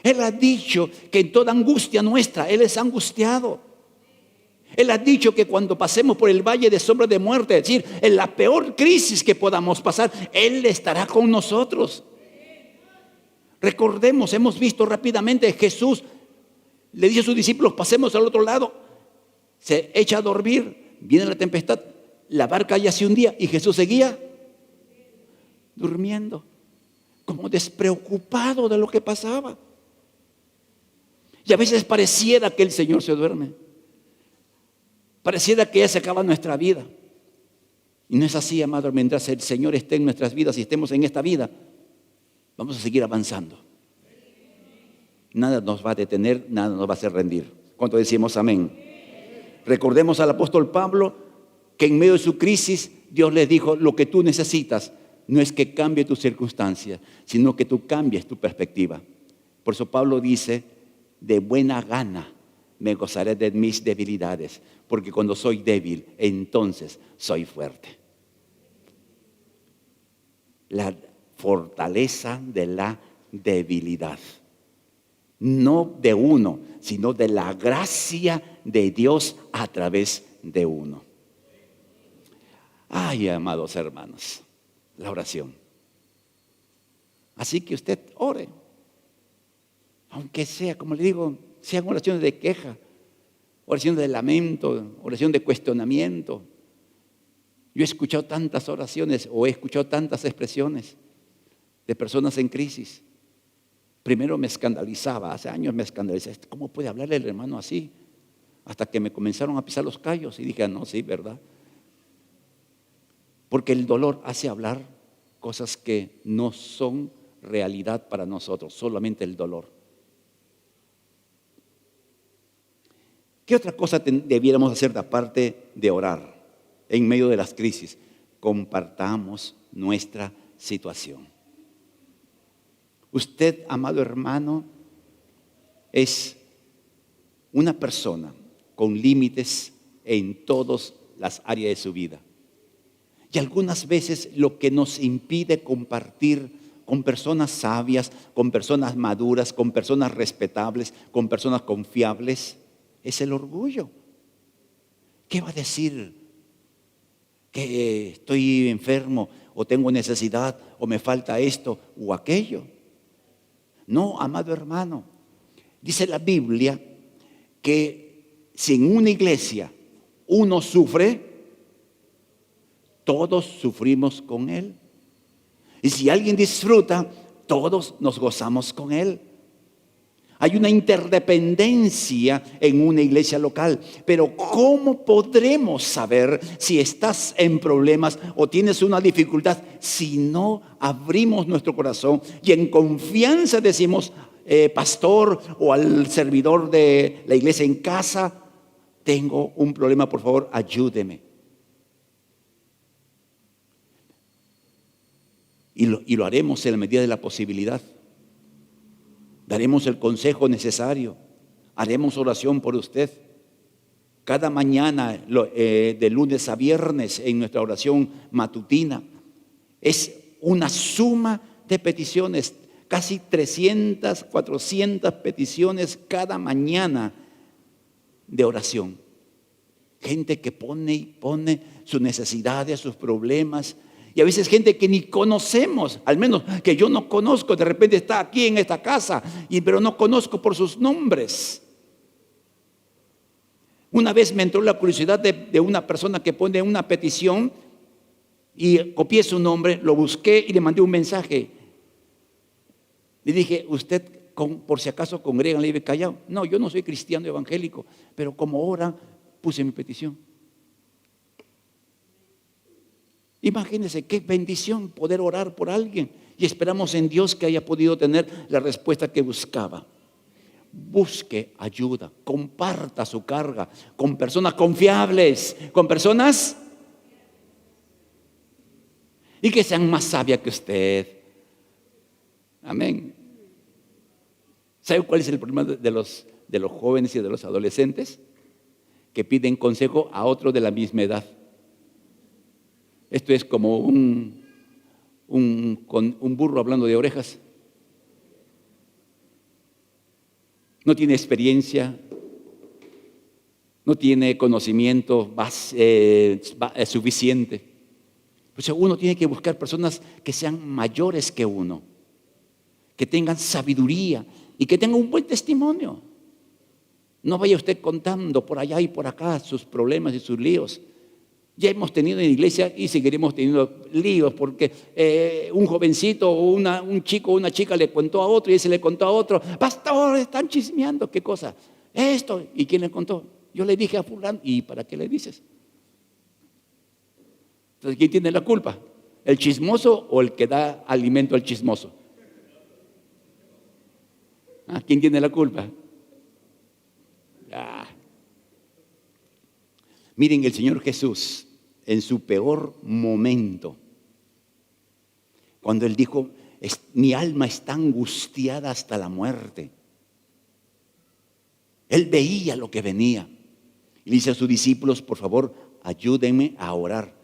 Él ha dicho que en toda angustia nuestra, Él es angustiado. Él ha dicho que cuando pasemos por el valle de sombra de muerte, es decir, en la peor crisis que podamos pasar, Él estará con nosotros. Recordemos, hemos visto rápidamente, Jesús le dice a sus discípulos: pasemos al otro lado. Se echa a dormir, viene la tempestad, la barca ya se hundía y Jesús seguía durmiendo, como despreocupado de lo que pasaba. Y a veces pareciera que el Señor se duerme. Pareciera que ya se acaba nuestra vida. Y no es así, amado. Mientras el Señor esté en nuestras vidas y estemos en esta vida, vamos a seguir avanzando. Nada nos va a detener, nada nos va a hacer rendir. ¿Cuánto decimos amén? Recordemos al apóstol Pablo que en medio de su crisis Dios le dijo: lo que tú necesitas no es que cambie tu circunstancia, sino que tú cambies tu perspectiva. Por eso Pablo dice: de buena gana me gozaré de mis debilidades, porque cuando soy débil, entonces soy fuerte. La fortaleza de la debilidad. No de uno, sino de la gracia de Dios a través de uno. Ay, amados hermanos, la oración. Así que usted ore. Aunque sea, como le digo, sean oraciones de queja, oraciones de lamento, oración de cuestionamiento. Yo he escuchado tantas oraciones o he escuchado tantas expresiones de personas en crisis. Primero me escandalizaba, hace años me escandalizaba. ¿Cómo puede hablarle el hermano así? Hasta que me comenzaron a pisar los callos y dije, no, sí, ¿verdad? Porque el dolor hace hablar cosas que no son realidad para nosotros, solamente el dolor. ¿Qué otra cosa debiéramos hacer de aparte de orar en medio de las crisis? Compartamos nuestra situación. Usted, amado hermano, es una persona con límites en todas las áreas de su vida. Y algunas veces lo que nos impide compartir con personas sabias, con personas maduras, con personas respetables, con personas confiables, es el orgullo. ¿Qué va a decir? Que estoy enfermo o tengo necesidad o me falta esto o aquello. No, amado hermano, dice la Biblia que si en una iglesia uno sufre, todos sufrimos con él. Y si alguien disfruta, todos nos gozamos con él. Hay una interdependencia en una iglesia local. Pero ¿cómo podremos saber si estás en problemas o tienes una dificultad si no abrimos nuestro corazón y en confianza decimos, pastor o al servidor de la iglesia en casa, tengo un problema, por favor, ayúdeme? Y lo haremos en la medida de la posibilidad. Daremos el consejo necesario. Haremos oración por usted. Cada mañana, de lunes a viernes, en nuestra oración matutina, es una suma de peticiones. Casi 300, 400 peticiones cada mañana de oración. Gente que pone sus necesidades, sus problemas. Y a veces gente que ni conocemos, al menos que yo no conozco, de repente está aquí en esta casa, pero no conozco por sus nombres. Una vez me entró la curiosidad de una persona que pone una petición y copié su nombre, lo busqué y le mandé un mensaje. Le dije, ¿usted por si acaso congrega en Libre Callao? No, yo no soy cristiano evangélico, pero como ora, puse mi petición. Imagínense qué bendición poder orar por alguien y esperamos en Dios que haya podido tener la respuesta que buscaba. Busque ayuda, comparta su carga con personas confiables, con personas y que sean más sabias que usted. Amén. ¿Sabe cuál es el problema de los jóvenes y de los adolescentes? Que piden consejo a otros de la misma edad. Esto es como un burro hablando de orejas. No tiene experiencia, no tiene conocimiento suficiente. Pues uno tiene que buscar personas que sean mayores que uno, que tengan sabiduría y que tengan un buen testimonio. No vaya usted contando por allá y por acá sus problemas y sus líos. Ya hemos tenido en la iglesia y seguiremos teniendo líos porque un jovencito o un chico o una chica le contó a otro y ese le contó a otro, pastor, están chismeando, ¿qué cosa? Esto. ¿Y quién le contó? Yo le dije a fulano. ¿Y para qué le dices? Entonces, ¿quién tiene la culpa? ¿El chismoso o el que da alimento al chismoso? ¿Quién tiene la culpa? Miren, el Señor Jesús, en su peor momento, cuando Él dijo, mi alma está angustiada hasta la muerte. Él veía lo que venía. Y le dice a sus discípulos, por favor, ayúdenme a orar.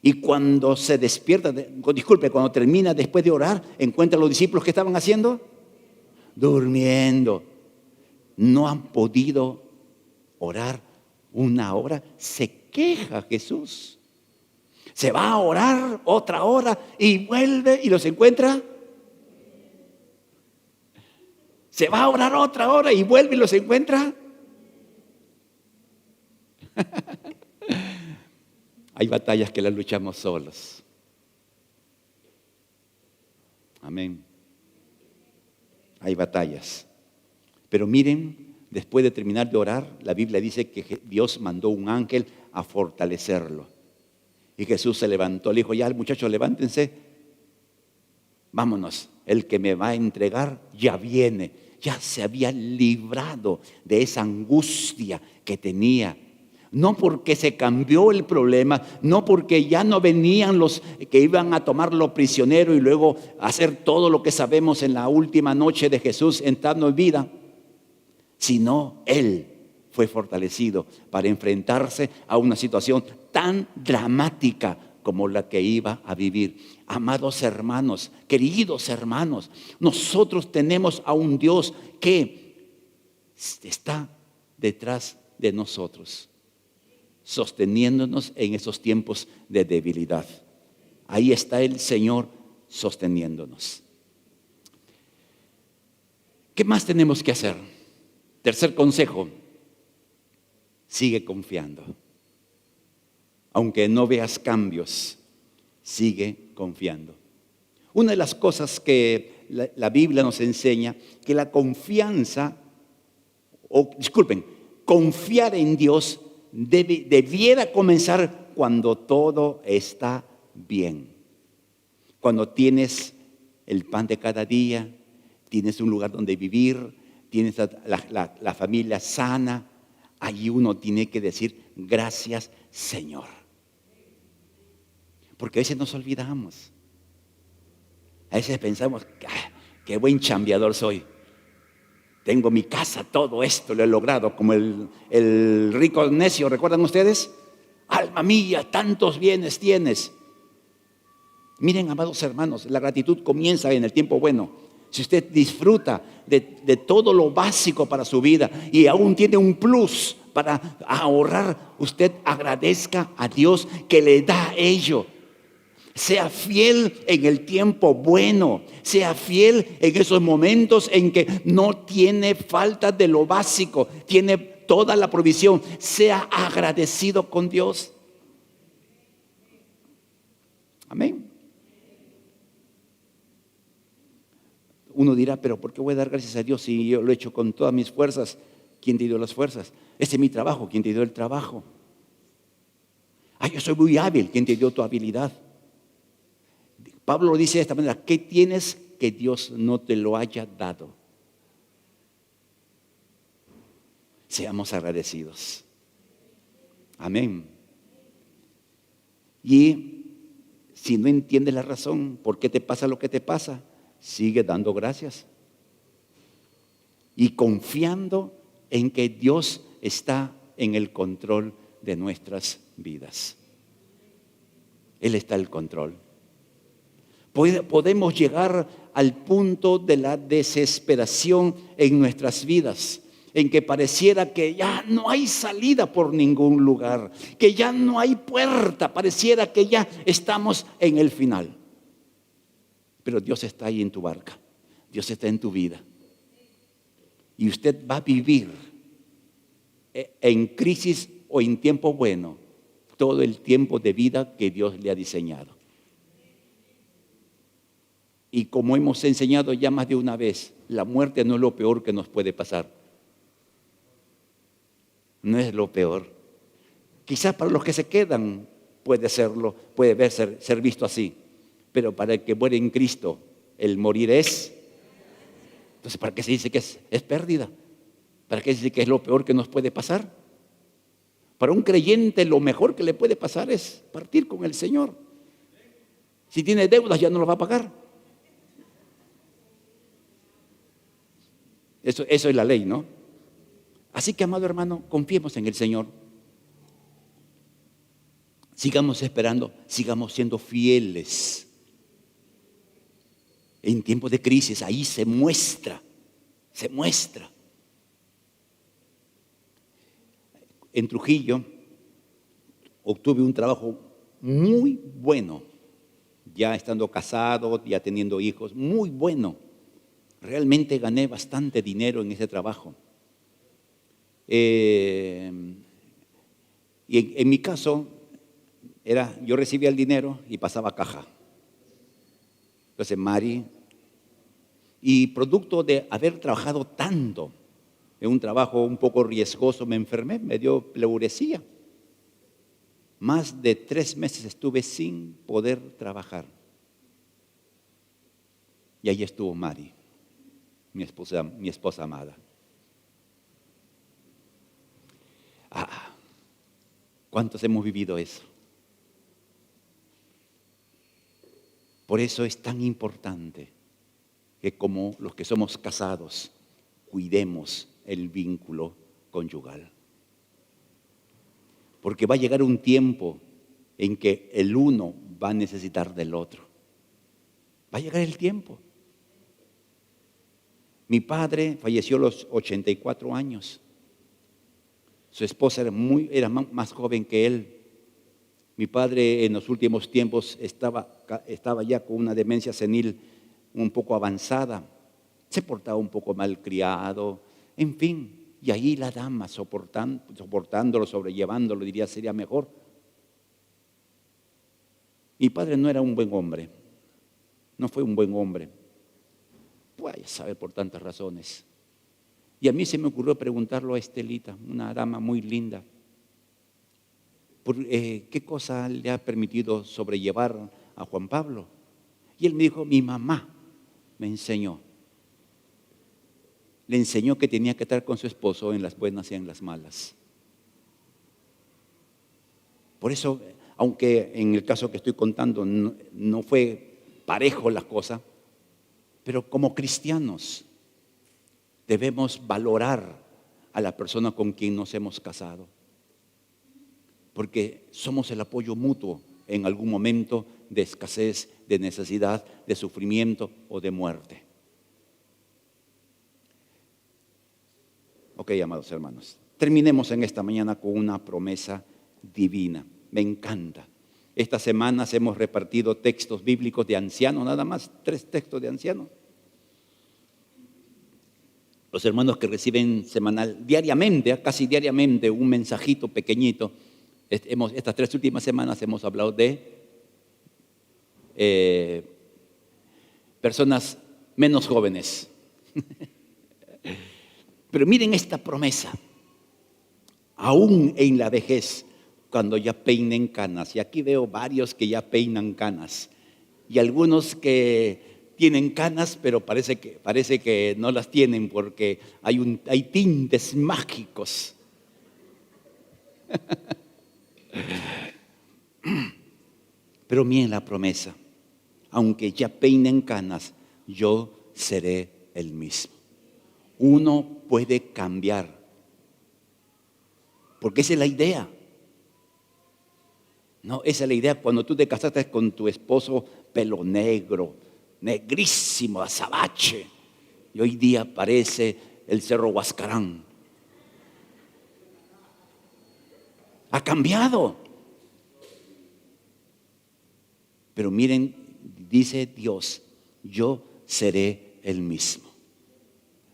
Y cuando se despierta, cuando termina después de orar, encuentra a los discípulos que estaban haciendo, durmiendo. No han podido orar una hora. Se queja Jesús. Se va a orar otra hora y vuelve y los encuentra. Se va a orar otra hora y vuelve y los encuentra. Hay batallas que las luchamos solos. Amén. Hay batallas. Pero miren, después de terminar de orar, la Biblia dice que Dios mandó un ángel a fortalecerlo. Y Jesús se levantó, le dijo: ya muchachos, levántense, vámonos, el que me va a entregar ya viene. Ya se había librado de esa angustia que tenía. No porque se cambió el problema, no porque ya no venían los que iban a tomarlo prisionero y luego hacer todo lo que sabemos en la última noche de Jesús entrando en vida, sino Él fue fortalecido para enfrentarse a una situación tan dramática como la que iba a vivir. Amados hermanos, queridos hermanos, nosotros tenemos a un Dios que está detrás de nosotros, sosteniéndonos en esos tiempos de debilidad. Ahí está el Señor sosteniéndonos. ¿Qué más tenemos que hacer? Tercer consejo: sigue confiando. Aunque no veas cambios, sigue confiando. Una de las cosas que la Biblia nos enseña, que la confianza, confiar en Dios debiera comenzar cuando todo está bien. Cuando tienes el pan de cada día, tienes un lugar donde vivir, tienes la familia sana, ahí uno tiene que decir: gracias, Señor. Porque a veces nos olvidamos. A veces pensamos: qué buen chambeador soy. Tengo mi casa, todo esto lo he logrado. Como el rico necio, ¿recuerdan ustedes? Alma mía, tantos bienes tienes. Miren, amados hermanos, la gratitud comienza en el tiempo bueno. Si usted disfruta de todo lo básico para su vida y aún tiene un plus para ahorrar, usted agradezca a Dios que le da ello. Sea fiel en el tiempo bueno. Sea fiel en esos momentos en que no tiene falta de lo básico, tiene toda la provisión. Sea agradecido con Dios. Amén. Uno dirá: pero ¿por qué voy a dar gracias a Dios si yo lo he hecho con todas mis fuerzas? ¿Quién te dio las fuerzas? Ese es mi trabajo. ¿Quién te dio el trabajo? Yo soy muy hábil. ¿Quién te dio tu habilidad? Pablo lo dice de esta manera: ¿qué tienes que Dios no te lo haya dado? Seamos agradecidos. Amén. Y si no entiendes la razón por qué te pasa lo que te pasa, sigue dando gracias y confiando en que Dios está en el control de nuestras vidas. Él está en el control. Podemos llegar al punto de la desesperación en nuestras vidas, en que pareciera que ya no hay salida por ningún lugar, que ya no hay puerta, pareciera que ya estamos en el final. Pero Dios está ahí en tu barca, Dios está en tu vida. Y usted va a vivir en crisis o en tiempo bueno todo el tiempo de vida que Dios le ha diseñado. Y como hemos enseñado ya más de una vez, la muerte no es lo peor que nos puede pasar. No es lo peor. Quizás para los que se quedan puede serlo, puede ser visto así. Pero para el que muere en Cristo, el morir es. Entonces, ¿para qué se dice que es pérdida? ¿Para qué se dice que es lo peor que nos puede pasar? Para un creyente lo mejor que le puede pasar es partir con el Señor. Si tiene deudas ya no las va a pagar. Eso es la ley, ¿no? Así que, amado hermano, confiemos en el Señor. Sigamos esperando, sigamos siendo fieles. En tiempos de crisis, ahí se muestra. En Trujillo obtuve un trabajo muy bueno, ya estando casado, ya teniendo hijos, muy bueno. Realmente gané bastante dinero en ese trabajo. Y en mi caso, yo recibía el dinero y pasaba a caja. Entonces, Mari, y producto de haber trabajado tanto en un trabajo un poco riesgoso, me enfermé, me dio pleuresía. Más de 3 meses estuve sin poder trabajar. Y ahí estuvo Mari, mi esposa amada. ¿Cuántos hemos vivido eso? Por eso es tan importante que como los que somos casados, cuidemos el vínculo conyugal. Porque va a llegar un tiempo en que el uno va a necesitar del otro. Va a llegar el tiempo. Mi padre falleció a los 84 años. Su esposa era más joven que él. Mi padre en los últimos tiempos estaba ya con una demencia senil un poco avanzada. Se portaba un poco malcriado, en fin. Y ahí la dama soportándolo, sobrellevándolo, diría, sería mejor. Mi padre no era un buen hombre. No fue un buen hombre. Pues ya sabe, por tantas razones. Y a mí se me ocurrió preguntarlo a Estelita, una dama muy linda. ¿Qué cosa le ha permitido sobrellevar a Juan Pablo? Y él me dijo, mi mamá me enseñó. Le enseñó que tenía que estar con su esposo en las buenas y en las malas. Por eso, aunque en el caso que estoy contando no fue parejo la cosa, pero como cristianos debemos valorar a la persona con quien nos hemos casado. Porque somos el apoyo mutuo en algún momento de escasez, de necesidad, de sufrimiento o de muerte. Ok, amados hermanos, terminemos en esta mañana con una promesa divina. Me encanta. Estas semanas hemos repartido textos bíblicos de ancianos, nada más 3 textos de ancianos. Los hermanos que reciben diariamente, casi diariamente, un mensajito pequeñito. Estas 3 últimas semanas hemos hablado de personas menos jóvenes. Pero miren esta promesa. Aún en la vejez, cuando ya peinen canas, y aquí veo varios que ya peinan canas, y algunos que tienen canas, pero parece que no las tienen porque hay tintes mágicos. Pero miren la promesa. Aunque ya peinen canas, yo seré el mismo. Uno puede cambiar. Porque esa es la idea. No, esa es la idea. Cuando tú te casaste con tu esposo, pelo negro, negrísimo, azabache, y hoy día parece el Cerro Huascarán. Ha cambiado. Pero miren, dice Dios, yo seré el mismo.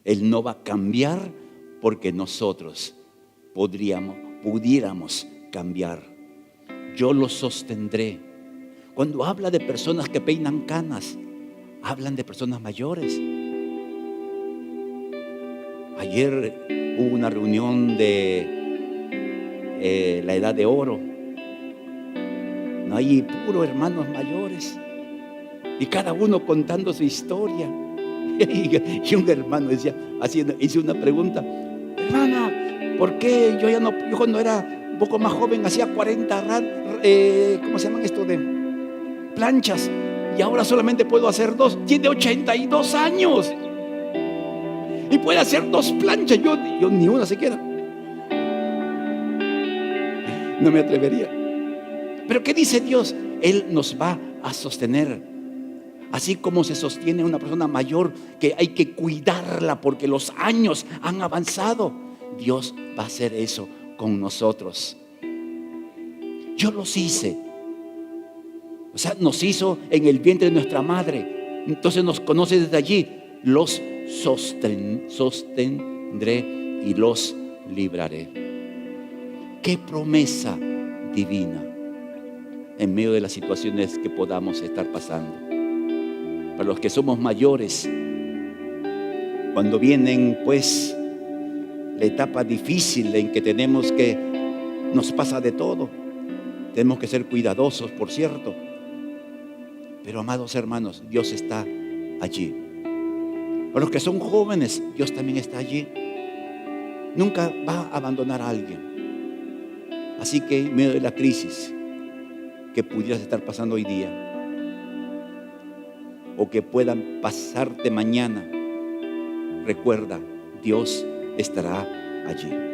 Él no va a cambiar porque nosotros pudiéramos cambiar. Yo lo sostendré. Cuando habla de personas que peinan canas, hablan de personas mayores. Ayer hubo una reunión de la edad de oro. No hay puro hermanos mayores. Y cada uno contando su historia. Y un hermano hizo una pregunta: hermana, ¿por qué yo cuando era un poco más joven hacía 40 ¿cómo se llaman esto de planchas? Y ahora solamente puedo hacer 2. Tiene 82 años y puede hacer 2 planchas. Yo ni una siquiera. No me atrevería. Pero ¿qué dice Dios? Él nos va a sostener. Así como se sostiene una persona mayor que hay que cuidarla porque los años han avanzado, Dios va a hacer eso con nosotros. Yo los hice. O sea, nos hizo en el vientre de nuestra madre. Entonces nos conoce desde allí. Los sostendré y los libraré. Qué promesa divina en medio de las situaciones que podamos estar pasando. Para los que somos mayores, cuando vienen pues la etapa difícil en que nos pasa de todo, tenemos que ser cuidadosos, por cierto. Pero amados hermanos, Dios está allí. Para los que son jóvenes, Dios también está allí. Nunca va a abandonar a alguien. Así que en medio de la crisis que pudieras estar pasando hoy día, o que puedan pasarte mañana, recuerda, Dios estará allí.